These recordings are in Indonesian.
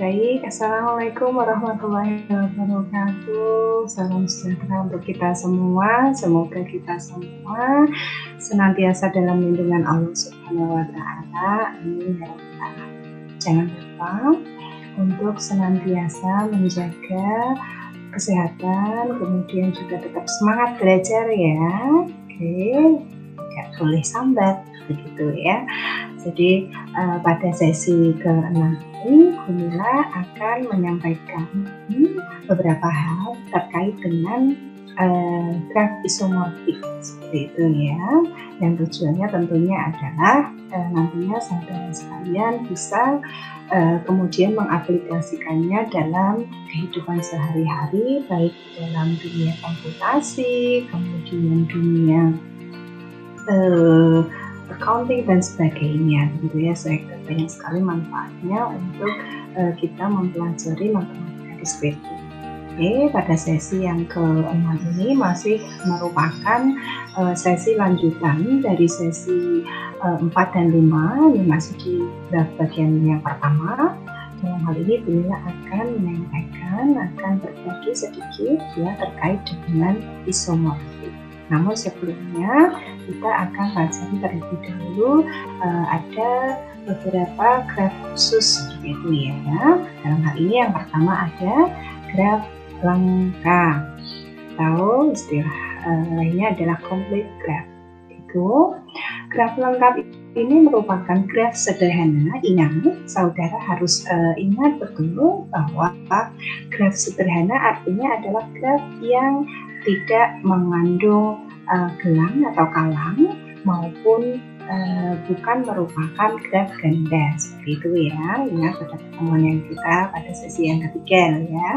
Baik, Assalamualaikum warahmatullahi wabarakatuh. Salam sejahtera untuk kita semua. Semoga kita semua senantiasa dalam lindungan Allah Subhanahu wa Ta'ala. Amin ya rabbal alamin. Jangan lupa untuk senantiasa menjaga kesehatan, kemudian juga tetap semangat belajar ya. Oke, tidak boleh sambat begitu ya. Jadi pada sesi ke-6 ini Gumila akan menyampaikan beberapa hal terkait dengan graf isomorfik seperti itu ya. Yang tujuannya tentunya adalah nantinya saudara sekalian bisa kemudian mengaplikasikannya dalam kehidupan sehari-hari, baik dalam dunia komputasi, kemudian dunia accounting dan sebagainya gitu ya. Saya banyak sekali manfaatnya untuk kita mempelajari matematika deskriptif. Oke, pada sesi yang ke-6 ini masih merupakan sesi lanjutan dari sesi 4 dan 5. Ini masih di bagian yang pertama. Dalam hal ini Gumila akan menyampaikan, akan berbagi sedikit ya terkait dengan isomorfik. Namun sebelumnya kita akan pelajari terlebih dahulu ada beberapa graf khusus seperti itu ya. Dalam hal ini yang pertama ada graf lengkap atau istilah lainnya adalah complete graph. Itu graf lengkap ini merupakan graf sederhana. Ingat, saudara harus ingat betul bahwa graf sederhana artinya adalah graf yang tidak mengandung gelang atau kalang maupun bukan merupakan graf ganda seperti itu ya. Ingat pada pertemuan yang kita pada sesi yang ketiga ya.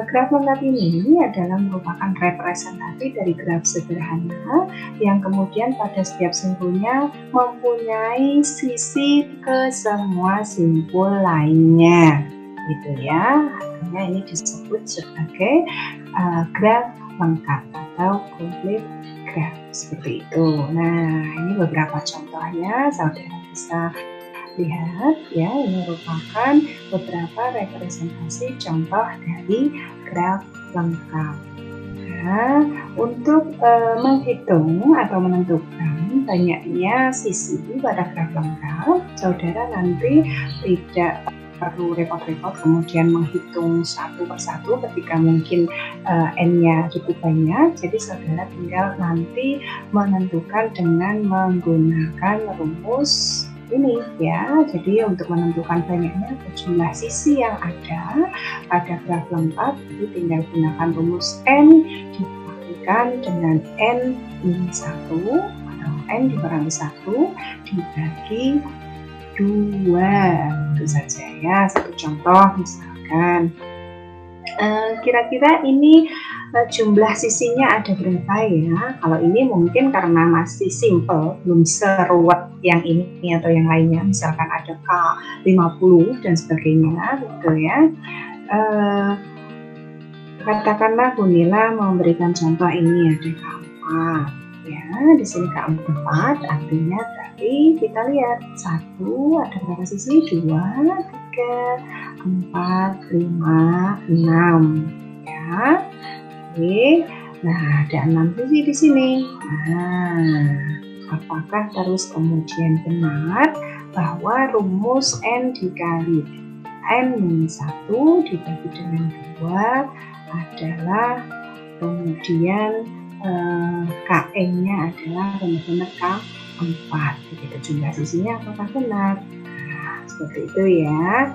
Graf lengkap ini adalah merupakan representasi dari graf sederhana yang kemudian pada setiap simpulnya mempunyai sisi ke semua simpul lainnya gitu ya. Artinya ini disebut sebagai graf lengkap atau complete graph seperti itu. Nah, ini beberapa contohnya saudara bisa lihat ya. Ini merupakan beberapa representasi contoh dari graf lengkap. Nah, untuk menghitung atau menentukan banyaknya sisi pada graf lengkap, saudara nanti tidak perlu repot-repot kemudian menghitung satu persatu ketika mungkin n-nya cukup banyak. Jadi saudara tinggal nanti menentukan dengan menggunakan rumus ini ya. Jadi untuk menentukan banyaknya jumlah sisi yang ada pada graf lengkap, jadi tinggal gunakan rumus n dibagi dengan n-1 atau n dikurangi 1 dibagi 2, itu saja ya. Satu contoh misalkan kira-kira ini jumlah sisinya ada berapa ya. Kalau ini mungkin karena masih simple, belum seruwet yang ini atau yang lainnya, misalkan ada K50 dan sebagainya gitu ya. Katakanlah Gumila memberikan contoh ini ada K4 ya. Di sini K4 artinya berarti kita lihat 1 ada berapa sisi, 2, 3, 4, 5, 6 ya. Oke. Nah, ada 6 sisi di sini. Nah, apakah terus kemudian benar bahwa rumus n dikali n-1 dibagi dengan 2 adalah kemudian Kn-nya adalah benar-benar K4, begitu jumlah sisinya apakah benar? Nah, seperti itu ya.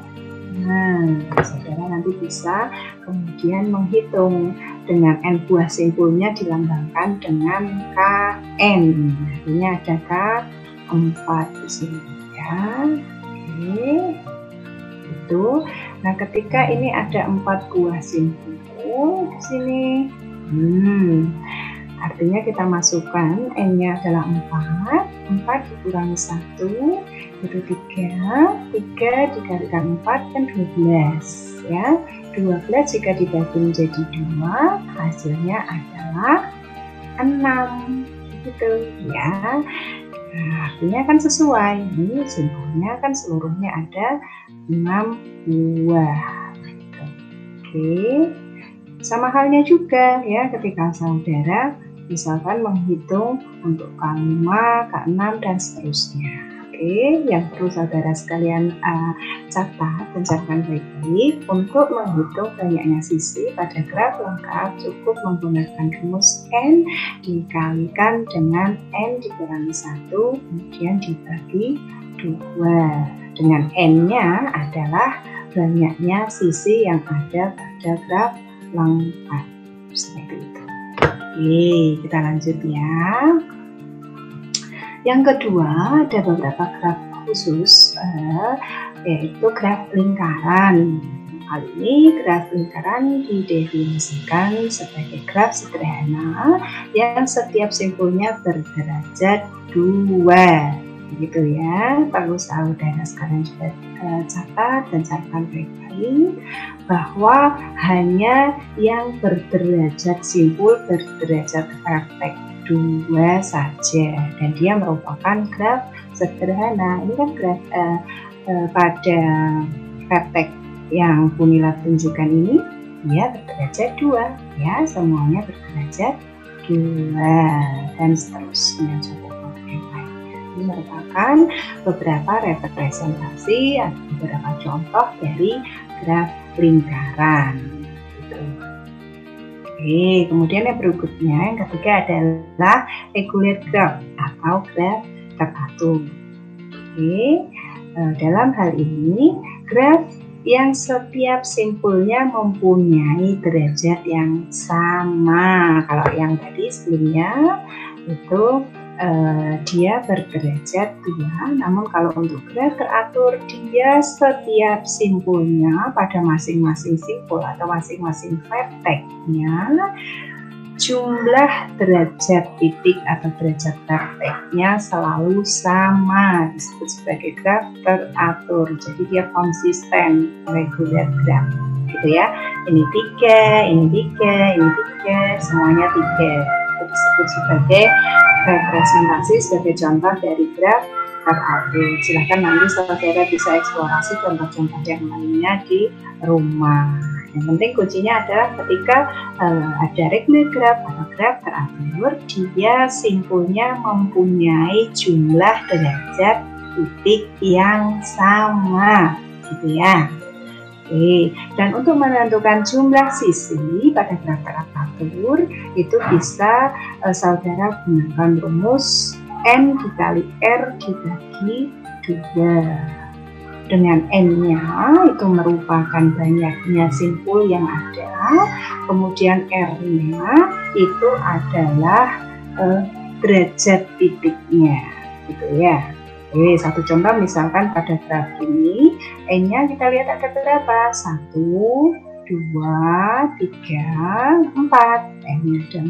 Nah, saudara nanti bisa kemudian menghitung dengan n buah simpulnya dilambangkan dengan Kn, artinya ada K4 di sini ya. Oke, itu. Nah, ketika ini ada 4 buah simpul di sini, artinya kita masukkan n-nya adalah 4 dikurangi 1 itu 3 dikalikan 4 kan 12 ya. 12 jika dibagi menjadi 2 hasilnya adalah 6 gitu ya. Nah, artinya kan sesuai. Ini simpulnya kan seluruhnya ada 6 buah. Gitu. Oke. Sama halnya juga ya ketika saudara misalkan menghitung untuk K5, K6 dan seterusnya. Oke, yang perlu saudara sekalian catat dan camkan baik-baik untuk menghitung banyaknya sisi pada graf lengkap cukup menggunakan rumus N dikalikan dengan N dikurangi 1 kemudian dibagi 2 dengan N-nya adalah banyaknya sisi yang ada pada graf lengkap seperti itu. Oke, kita lanjut ya. Yang kedua ada beberapa graf khusus yaitu graf lingkaran. Kali ini graf lingkaran didefinisikan sebagai graf sederhana yang setiap simpulnya berderajat 2. Begitu ya, perlu saudara sekalian juga catat dan camkan baik-baik bahwa hanya yang berderajat simpul berderajat vertex 2 saja dan dia merupakan graf sederhana. Ini kan graf pada vertex yang Bunila tunjukkan ini dia berderajat 2 ya, semuanya berderajat 2 dan seterusnya. Ini merupakan beberapa representasi atau beberapa contoh dari graf lingkaran. Gitu. Oke, kemudian yang berikutnya yang ketiga adalah regular graph atau graf teratur. Oke, dalam hal ini graf yang setiap simpulnya mempunyai derajat yang sama. Kalau yang tadi sebelumnya itu dia berderajat 2, namun kalau untuk graf teratur dia setiap simpulnya pada masing-masing simpul atau masing-masing vertexnya jumlah derajat titik atau derajat vertexnya selalu sama, disebut sebagai graf teratur. Jadi dia konsisten, regular graph gitu ya. Ini 3, ini 3, ini 3, semuanya 3. Disebut sebagai representasi sebagai contoh dari graf teratur. Silahkan nanti saudara bisa eksplorasi contoh-contoh yang lainnya di rumah. Yang penting kuncinya adalah ketika ada regular graph atau graf teratur, dia simpulnya mempunyai jumlah derajat titik yang sama, gitu ya. Oke, dan untuk menentukan jumlah sisi pada graf teratur itu bisa saudara gunakan rumus N dikali R dibagi 2. Dengan N-nya itu merupakan banyaknya simpul yang ada, kemudian R-nya itu adalah derajat titiknya, gitu ya. Oke, satu contoh misalkan pada graf ini N-nya kita lihat ada berapa? 1, 2, 3, 4. N-nya ada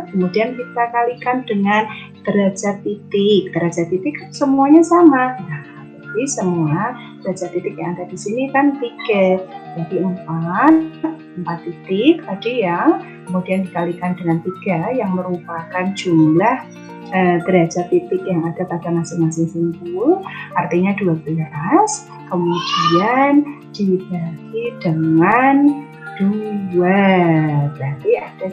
4. Kemudian kita kalikan dengan derajat titik. Derajat titik kan semuanya sama. Nah, jadi semua derajat titik yang ada di sini kan 3. Jadi 4 titik tadi ya. Kemudian dikalikan dengan 3 yang merupakan jumlah derajat titik yang ada pada masing-masing simpul, artinya 12, kemudian dibagi dengan 2, berarti ada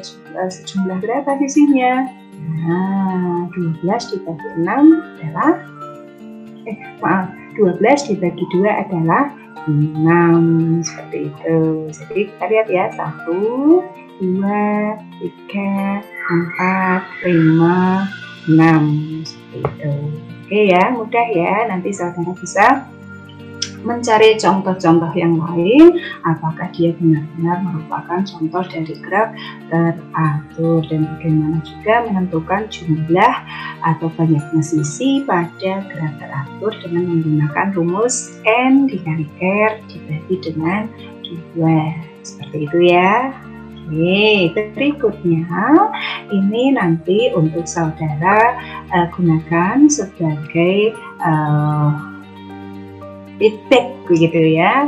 sejumlah berapa sisinya? Nah, 12 dibagi 6 adalah 12 dibagi 2 adalah 6, seperti itu. Jadi kita lihat ya, 1, 2, 3, 4, 5, 6, seperti itu. Oke ya, mudah ya. Nanti saudara bisa mencari contoh-contoh yang lain apakah dia benar-benar merupakan contoh dari graf teratur dan bagaimana juga menentukan jumlah atau banyaknya sisi pada graf teratur dengan menggunakan rumus N dikali R dibagi dengan 2. Seperti itu ya. Oke, berikutnya ini nanti untuk saudara gunakan sebagai feedback begitu ya.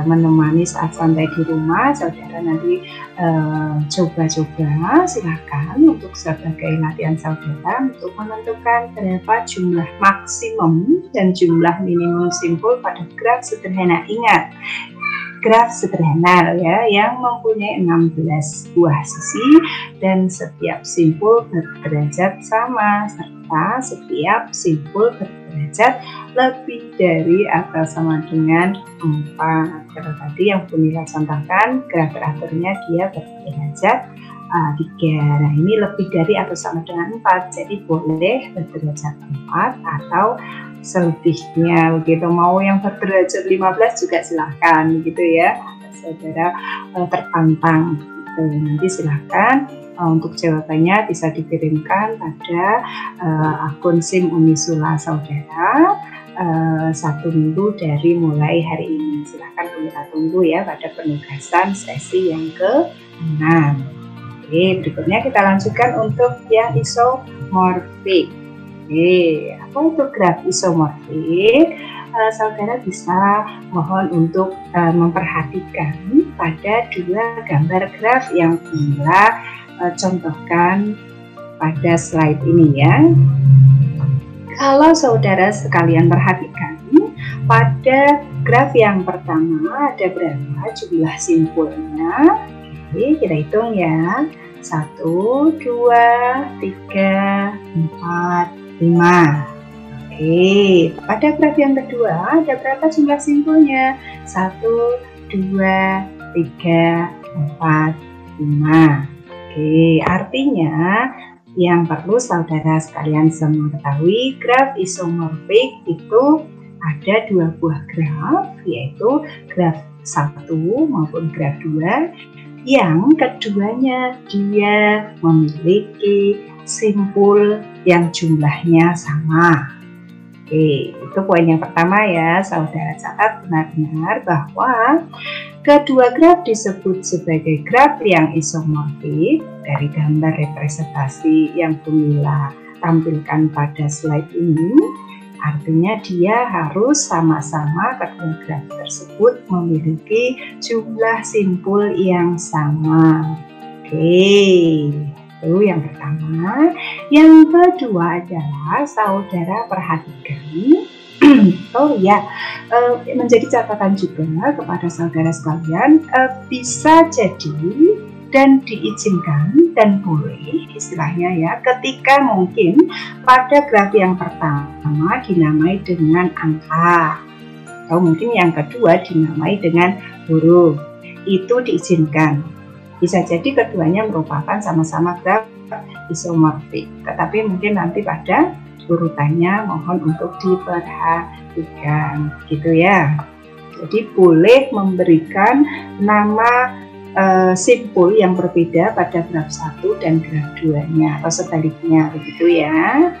menemani saat santai di rumah. Saudara nanti coba-coba, silakan untuk sebagai latihan saudara untuk menentukan berapa jumlah maksimum dan jumlah minimum simpul pada graf sederhana. Ingat, graf sederhana ya, yang mempunyai 16 buah sisi dan setiap simpul berderajat sama, serta setiap simpul berderajat lebih dari atau sama dengan 4. Kalau tadi yang Bu Nila contohkan, graf terakhirnya dia berderajat 3. Nah, ini lebih dari atau sama dengan 4, jadi boleh berderajat 4 atau selebihnya begitu. Mau yang berderajat 15 juga silahkan gitu ya, saudara tertantang gitu. Nanti silahkan untuk jawabannya bisa dikirimkan pada akun SIM Unisula saudara 1 minggu dari mulai hari ini. Silahkan kita tunggu ya pada penugasan sesi yang ke-6. Oke, berikutnya kita lanjutkan untuk yang isomorfik. Oke, apa itu graf isomorfik? Saudara bisa mohon untuk memperhatikan pada 2 gambar graf yang Bila contohkan pada slide ini ya. Kalau saudara sekalian perhatikan, pada graf yang pertama ada berapa jumlah simpulnya? Oke, kita hitung ya. 1, 2, 3, 4, 5. Oke, pada graf yang kedua ada berapa jumlah simpulnya? 1, 2, 3, 4, 5. Oke, artinya yang perlu saudara sekalian semua ketahui, graf isomorfik itu ada 2 buah graf, yaitu graf 1 maupun graf 2, yang keduanya dia memiliki simpul yang jumlahnya sama. Oke, itu poin yang pertama ya, saudara catat benar-benar bahwa kedua graf disebut sebagai graf yang isomorfik dari gambar representasi yang Bu Mila tampilkan pada slide ini. Artinya dia harus sama-sama kedua graf tersebut memiliki jumlah simpul yang sama. Oke, itu yang pertama. Yang kedua adalah saudara perhatikan, oh ya, menjadi catatan juga kepada saudara sekalian, bisa jadi dan diizinkan dan boleh istilahnya ya, ketika mungkin pada graf yang pertama dinamai dengan angka atau mungkin yang kedua dinamai dengan huruf, itu diizinkan. Bisa jadi keduanya merupakan sama-sama graf isomorfik, tetapi mungkin nanti pada urutannya mohon untuk diperhatikan gitu ya. Jadi boleh memberikan nama simpul yang berbeda pada graf 1 dan graf 2-nya atau sebaliknya begitu ya.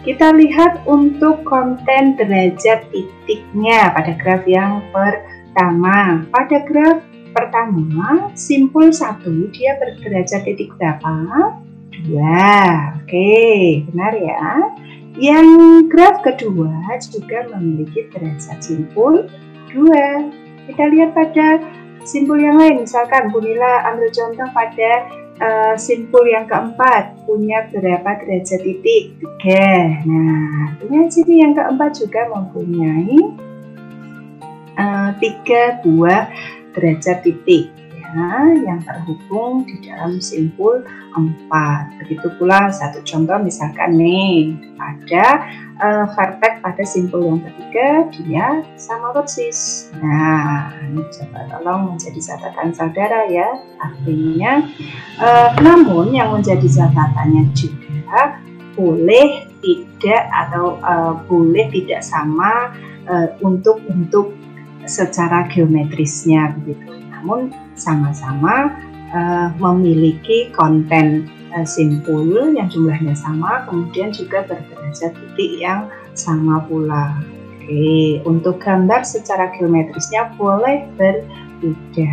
Kita lihat untuk konten derajat titiknya pada graf yang pertama. Pada graf pertama, simpul 1 dia berderajat titik berapa? 2. Oke, benar ya. Yang graf kedua juga memiliki derajat simpul 2. Kita lihat pada simpul yang lain, misalkan Bu Mila ambil contoh pada simpul yang keempat, punya berapa derajat titik? 3. Nah, artinya sini yang keempat juga mempunyai 3 buah derajat titik ya, yang terhubung di dalam simpul 4. Begitu pula satu contoh misalkan nih, pada vertex pada simpul yang ketiga dia sama persis. Nah, ini coba tolong menjadi catatan saudara ya. Artinya, namun yang menjadi catatannya juga boleh tidak atau boleh tidak sama untuk secara geometrisnya begitu. Namun sama-sama memiliki konten simpul yang jumlahnya sama, kemudian juga berderajat titik yang sama pula. Oke, untuk gambar secara geometrisnya boleh berbeda.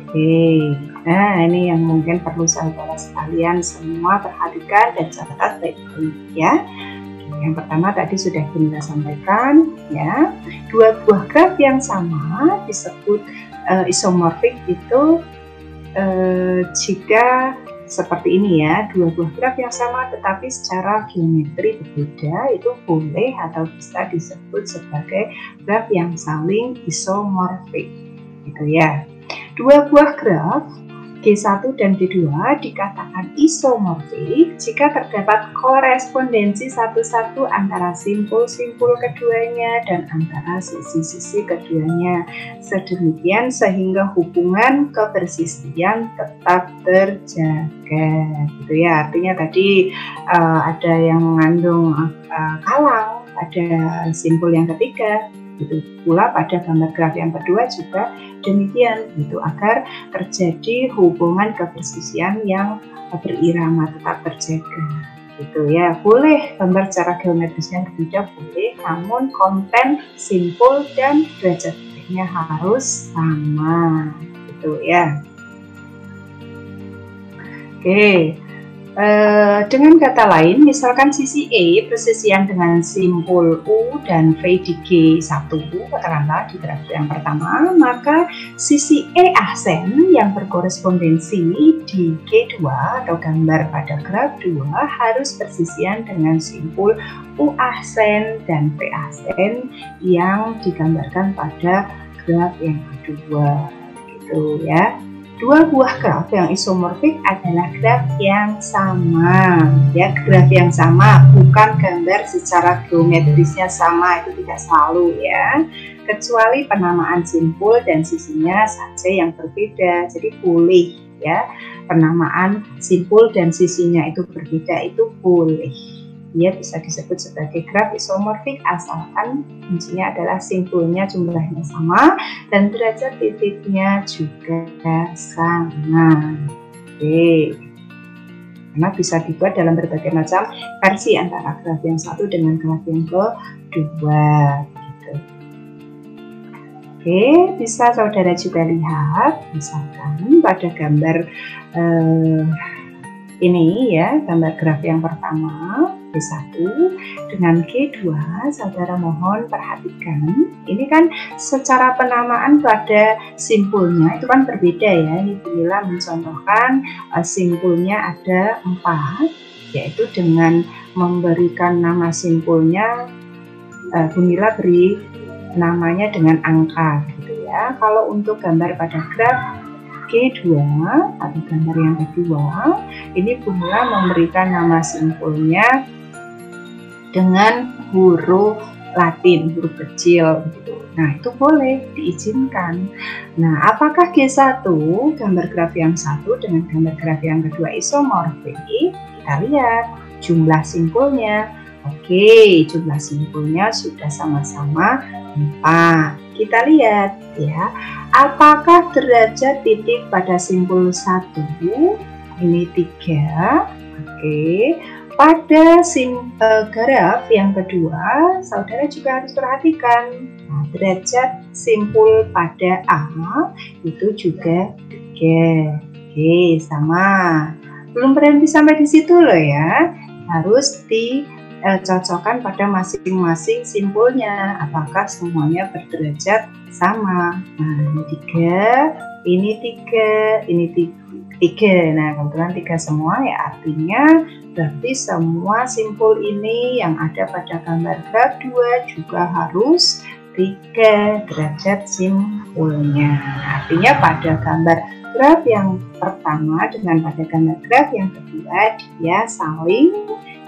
Oke, nah ini yang mungkin perlu saudara sekalian semua perhatikan dan catat baik-baik ya. Yang pertama tadi sudah kita sampaikan ya, dua buah graf yang sama disebut isomorfik itu jika seperti ini ya, dua buah graf yang sama tetapi secara geometri berbeda itu boleh atau bisa disebut sebagai graf yang saling isomorfik gitu ya. Dua buah graf G1 dan G2 dikatakan isomorfik jika terdapat korespondensi satu-satu antara simpul-simpul keduanya dan antara sisi-sisi keduanya, sedemikian sehingga hubungan kepersisian tetap terjaga gitu ya. Artinya tadi ada yang mengandung kalang pada simpul yang ketiga, gitu pula pada gambar graf yang kedua juga demikian, gitu, agar terjadi hubungan kepersisian yang berirama tetap terjaga gitu ya. Boleh gambar secara geometris yang berbeda boleh, namun konten simpul dan derajat titiknya harus sama gitu ya. Oke. Dengan kata lain, misalkan sisi E persisian dengan simpul U dan V di G1, katakanlah di graf yang pertama, maka sisi E aksen yang berkorespondensi di G2 atau gambar pada graf 2 harus persisian dengan simpul U aksen dan V aksen yang digambarkan pada graf yang kedua gitu ya. Dua buah graf yang isomorfik adalah graf yang sama ya, graf yang sama, bukan gambar secara geometrisnya sama, itu tidak selalu ya, kecuali penamaan simpul dan sisinya saja yang berbeda. Jadi boleh ya, penamaan simpul dan sisinya itu berbeda, itu boleh. Dia bisa disebut sebagai graf isomorfik asalkan kuncinya adalah simpulnya jumlahnya sama dan derajat titiknya juga sama. Oke. Karena bisa dibuat dalam berbagai macam versi antara graf yang satu dengan graf yang kedua. Gitu. Oke, bisa saudara juga lihat, misalkan pada gambar ini ya, gambar graf yang pertama G1 dengan G2, saudara mohon perhatikan, ini kan secara penamaan pada simpulnya itu kan berbeda ya. Ibu Lila mencontohkan simpulnya ada 4, yaitu dengan memberikan nama simpulnya, Bu Lila beri namanya dengan angka gitu ya. Kalau untuk gambar pada graf G2 atau gambar yang kedua, ini Bu Lila memberikan nama simpulnya dengan huruf Latin, huruf kecil gitu. Nah, itu boleh diizinkan. Nah, apakah G1 gambar graf yang satu dengan gambar graf yang kedua isomorfik? Kita lihat jumlah simpulnya. Oke, jumlah simpulnya sudah sama-sama 4. Kita lihat ya, apakah derajat titik pada simpul 1 ini 3. Oke. Pada graf yang kedua, saudara juga harus perhatikan. Nah, derajat simpul pada A itu juga 3. Oke, sama. Belum berhenti sampai di situ loh ya. Harus dicocokkan pada masing-masing simpulnya. Apakah semuanya berderajat sama? Nah, ini 3, ini 3, ini 3. Nah, kebetulan 3 semua ya, artinya berarti semua simpul ini yang ada pada gambar graf 2 juga harus 3 derajat simpulnya. Artinya pada gambar graf yang pertama dengan pada gambar graf yang kedua dia saling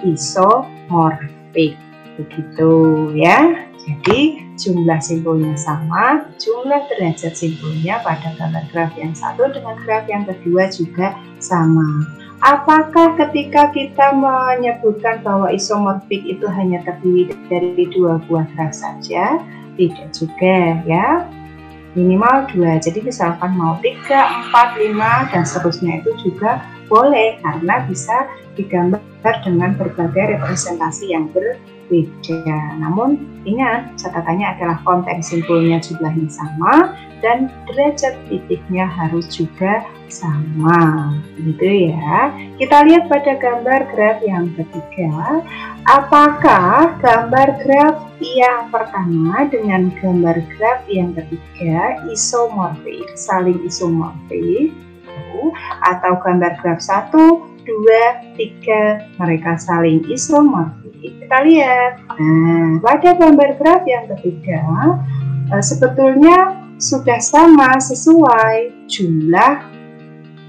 isomorfik. Begitu ya. Jadi jumlah simpulnya sama, jumlah derajat simpulnya pada gambar graf yang satu dengan graf yang kedua juga sama. Apakah ketika kita menyebutkan bahwa isomorfik itu hanya terdiri dari 2 buah graf saja? Tidak juga ya, minimal 2. Jadi misalkan mau 3, 4, 5 dan seterusnya itu juga boleh, karena bisa digambar dengan berbagai representasi yang berbeda. Namun ingat, catatannya adalah konten simpulnya jumlahnya sama dan derajat titiknya harus juga sama, gitu ya. Kita lihat pada gambar graf yang ketiga, apakah gambar graf yang pertama dengan gambar graf yang ketiga isomorfik, saling isomorfik, atau gambar graf 1, 2, 3 mereka saling isomorfik. Kita lihat. Nah, pada gambar graf yang ketiga sebetulnya sudah sama sesuai jumlah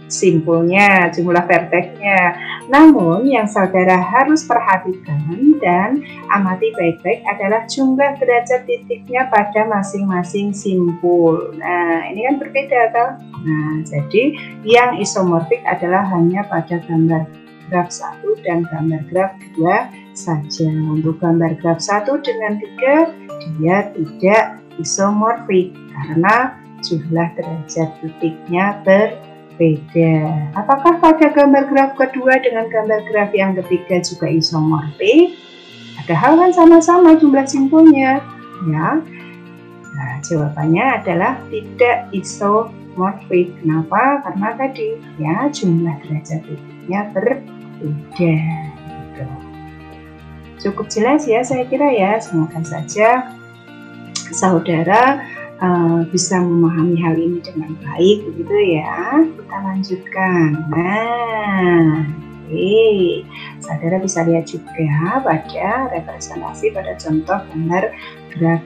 simpulnya, jumlah verteksnya. Namun yang saudara harus perhatikan dan amati baik-baik adalah jumlah derajat titiknya pada masing-masing simpul. Nah, ini kan berbeda kan? Nah, jadi yang isomorfik adalah hanya pada gambar graf 1 dan gambar graf 2 saja. Untuk gambar graf 1 dengan 3 dia tidak isomorfik karena jumlah derajat titiknya berbeda. Apakah pada gambar graf kedua dengan gambar graf yang ketiga juga isomorfik? Padahal kan sama-sama jumlah simpulnya, ya. Nah, jawabannya adalah tidak isomorfik. Kenapa? Karena tadi ya jumlah derajat titiknya berbeda. Gitu. Cukup jelas ya saya kira ya. Semoga saja saudara bisa memahami hal ini dengan baik, begitu ya. Kita lanjutkan. Nah, saudara bisa lihat juga pada representasi pada contoh gambar graf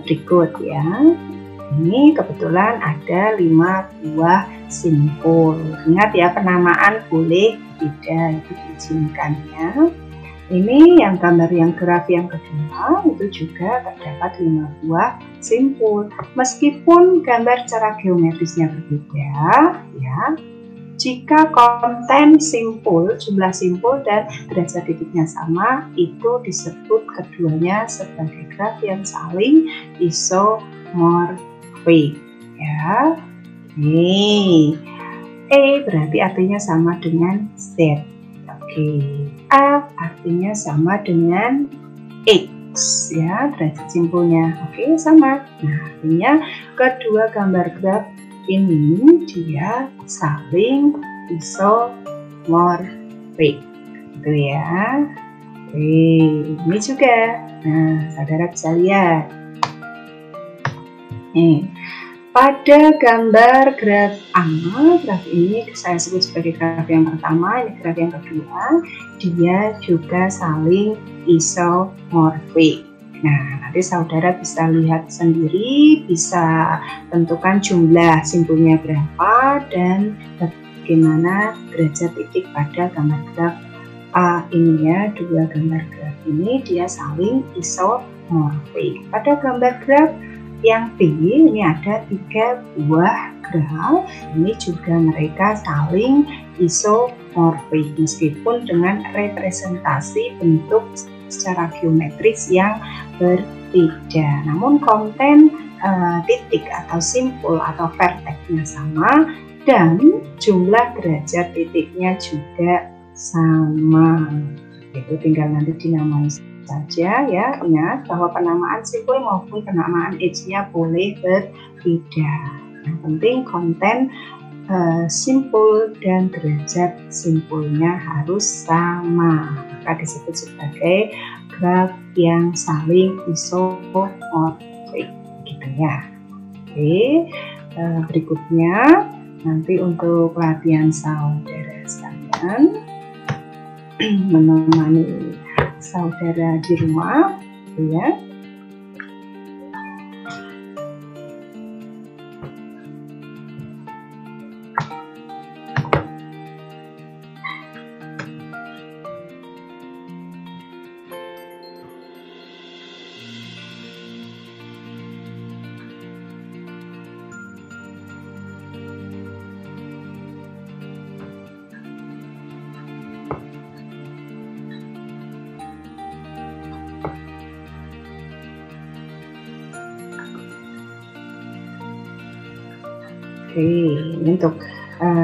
berikut ya. Ini kebetulan ada 5 buah simpul. Ingat ya, penamaan boleh tidak, itu diizinkan ya. Ini yang gambar yang graf yang kedua itu juga terdapat 5 buah simpul. Meskipun gambar secara geometrisnya berbeda, ya, jika konten simpul, jumlah simpul dan derajat titiknya sama, itu disebut keduanya sebagai graf yang saling isomorfik. Ya, nih, E berarti artinya sama dengan Z. Oke. A artinya sama dengan X ya, derajat simpulnya. Oke, sama. Nah, artinya kedua gambar graf ini dia saling isomorfik. Gitu ya. Oke, ini juga. Nah, saudara bisa lihat. Nih, pada gambar graf A, graf ini saya sebut sebagai graf yang pertama, ini graf yang kedua, dia juga saling isomorfik. Nah, nanti saudara bisa lihat sendiri, bisa tentukan jumlah simpulnya berapa dan bagaimana derajat titik pada gambar graf A ini ya. Dua gambar graf ini dia saling isomorfik. Pada gambar graf yang B ini ada 3 buah graf, ini juga mereka saling isomorfik meskipun dengan representasi bentuk secara geometris yang berbeda. Namun konten titik atau simpul atau verteksnya sama dan jumlah derajat titiknya juga sama. Itu tinggal nanti dinamai saja ya. Ingat bahwa penamaan simpul maupun penamaan edge-nya boleh berbeda. Yang penting konten simpul dan derajat simpulnya harus sama, maka disebut sebagai graf yang saling isomorfik, gitu ya. Oke, berikutnya nanti untuk latihan saudara sekalian menemani saudara di rumah, ya. Oke, untuk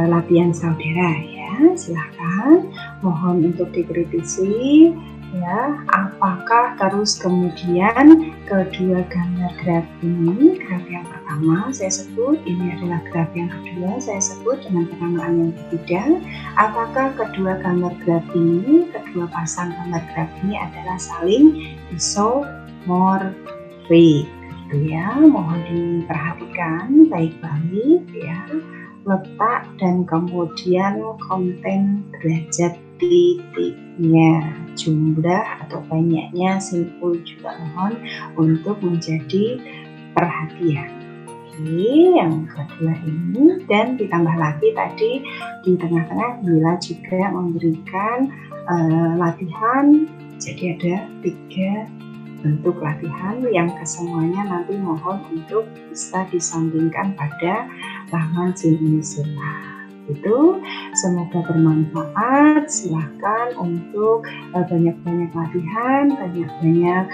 latihan saudara ya, silahkan mohon untuk dikritisi ya, apakah terus kemudian kedua gambar graf ini, graf yang pertama pertama saya sebut, ini adalah graf yang kedua, saya sebut dengan penamaan yang berbeda. Apakah kedua gambar graf ini, kedua pasang gambar graf ini adalah saling isomorfik, gitu ya. Mohon diperhatikan baik-baik ya, letak dan kemudian konten derajat titiknya, jumlah atau banyaknya simpul juga mohon untuk menjadi perhatian. Oke, yang kedua ini, dan ditambah lagi tadi di tengah-tengah bila juga memberikan latihan, jadi ada 3 bentuk latihan yang kesemuanya nanti mohon untuk bisa disandingkan pada laman Zoomizulah. Itu semoga bermanfaat. Silahkan untuk banyak-banyak latihan, banyak-banyak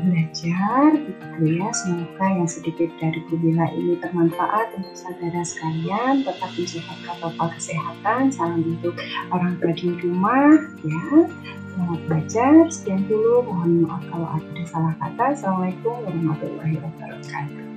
belajar gitu ya. Semoga yang sedikit dari Bu Lila ini bermanfaat untuk saudara sekalian. Tetap menjaga protokol kesehatan. Salam untuk orang tua di rumah ya. Selamat belajar. Sekian dulu. Mohon maaf kalau ada salah kata. Assalamualaikum warahmatullahi wabarakatuh.